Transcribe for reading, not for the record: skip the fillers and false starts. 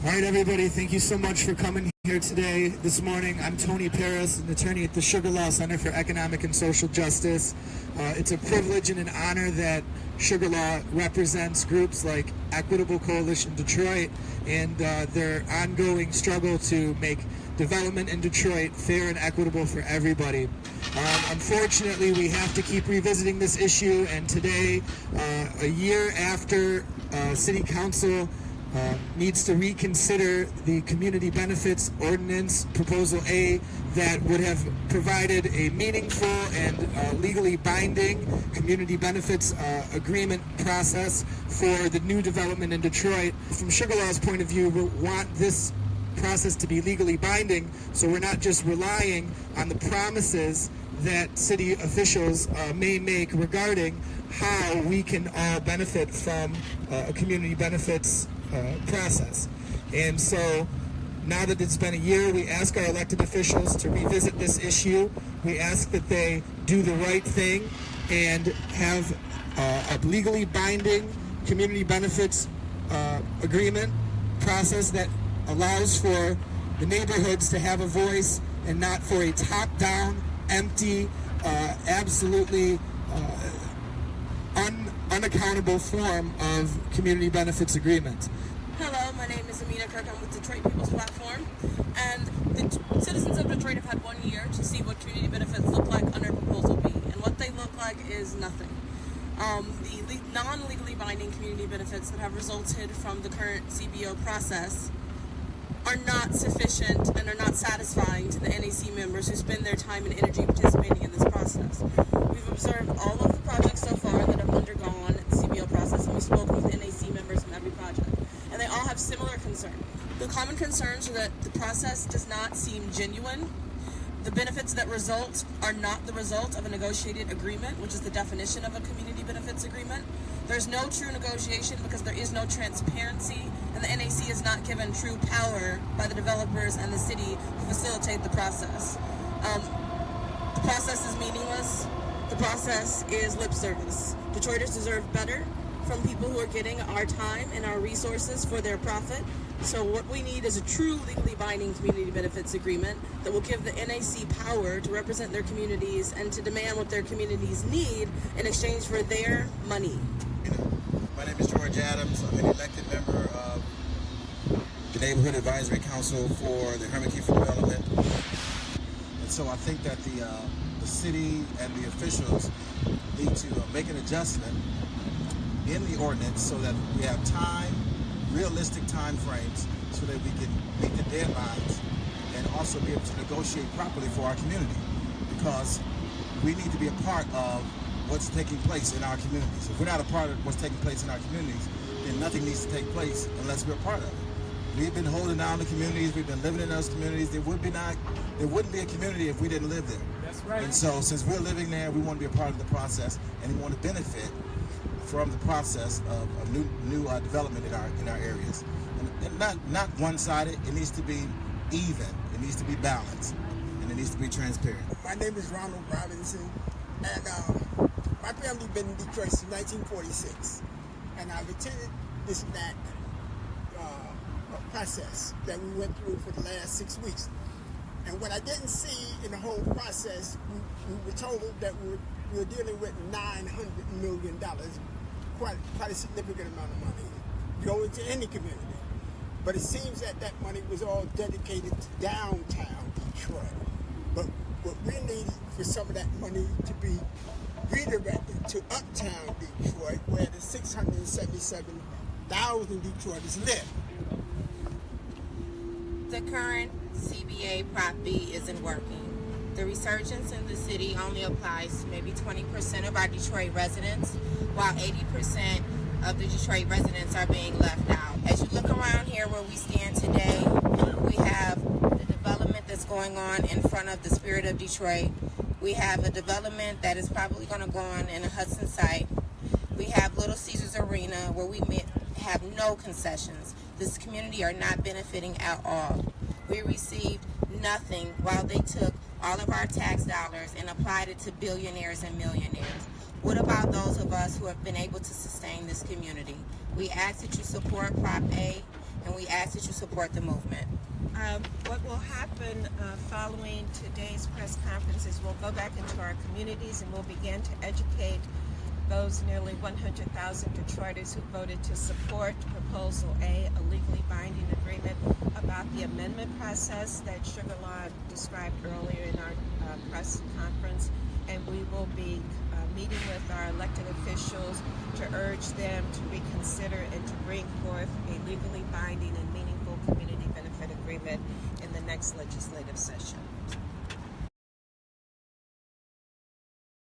All right, everybody, thank you so much for coming here today, this morning. I'm Tony Paris, an attorney at the Sugar Law Center for Economic and Social Justice. It's a privilege and an honor that Sugar Law represents groups like Equitable Coalition Detroit and their ongoing struggle to make development in Detroit fair and equitable for everybody. Unfortunately, we have to keep revisiting this issue, and today, a year after City Council needs to reconsider the Community Benefits Ordinance, Proposal A, that would have provided a meaningful and legally binding community benefits agreement process for the new development in Detroit. From Sugar Law's point of view, we want this process to be legally binding, so we're not just relying on the promises that city officials may make regarding how we can all benefit from a community benefits process. And so now that it's been a year, we ask our elected officials to revisit this issue. We ask that they do the right thing and have a legally binding community benefits agreement process that allows for the neighborhoods to have a voice and not for a top-down, empty, absolutely unaccountable form of community benefits agreement. Hello, my name is Amina Kirk. I'm with Detroit People's Platform, and the citizens of Detroit have had 1 year to see what community benefits look like under Proposal B, and what they look like is nothing. The non-legally binding community benefits that have resulted from the current CBO process are not sufficient and are not satisfying to the NAC members who spend their time and energy participating in this process. We've observed all of the projects so far that have undergone the CBO process, and we've spoken with NAC members from every project, and they all have similar concerns. The common concerns are that the process does not seem genuine. The benefits that result are not the result of a negotiated agreement, which is the definition of a community benefits agreement. There's no true negotiation because there is no transparency, and the NAC is not given true power by the developers and the city to facilitate the process. The process is meaningless. The process is lip service. Detroiters deserve better from people who are getting our time and our resources for their profit. So what we need is a true legally binding community benefits agreement that will give the NAC power to represent their communities and to demand what their communities need in exchange for their money. My name is George Adams. I'm an elected member of the Neighborhood Advisory Council for the Herman Kiefer Development. And so I think that the city and the officials need to make an adjustment in the ordinance so that we have realistic time frames so that we can meet the deadlines and also be able to negotiate properly for our community, because we need to be a part of what's taking place in our communities. If we're not a part of what's taking place in our communities, then nothing needs to take place unless we're a part of it. We've been holding down the communities, we've been living in those communities. There wouldn't be a community if we didn't live there. That's right. And so since we're living there, we want to be a part of the process, and we want to benefit from the process of new development in our areas, and not one-sided. It needs to be even. It needs to be balanced, and it needs to be transparent. My name is Ronald Robinson, and my family been in Detroit since 1946, and I've attended this NAC process that we went through for the last 6 weeks. And what I didn't see in the whole process, we were told that we were dealing with $900 million. Quite a significant amount of money going to any community. But it seems that money was all dedicated to downtown Detroit. But what we need for some of that money to be redirected to uptown Detroit, where the 677,000 Detroiters live. The current CBA Prop B isn't working. The resurgence in the city only applies to maybe 20% of our Detroit residents, while 80% of the Detroit residents are being left out. As you look around here where we stand today, we have the development that's going on in front of the Spirit of Detroit. We have a development that is probably going to go on in a Hudson site. We have Little Caesars Arena where we have no concessions. This community are not benefiting at all. We received nothing while they took all of our tax dollars and applied it to billionaires and millionaires. What about those of us who have been able to sustain this community? We ask that you support Prop A, and we ask that you support the movement. What will happen following today's press conference is we'll go back into our communities and we'll begin to educate those nearly 100,000 Detroiters who voted to support Proposal A, a legally binding agreement, about the amendment process that Sugar Law described earlier in our press conference. And we will be meeting with our elected officials to urge them to reconsider and to bring forth a legally binding and meaningful community benefit agreement in the next legislative session.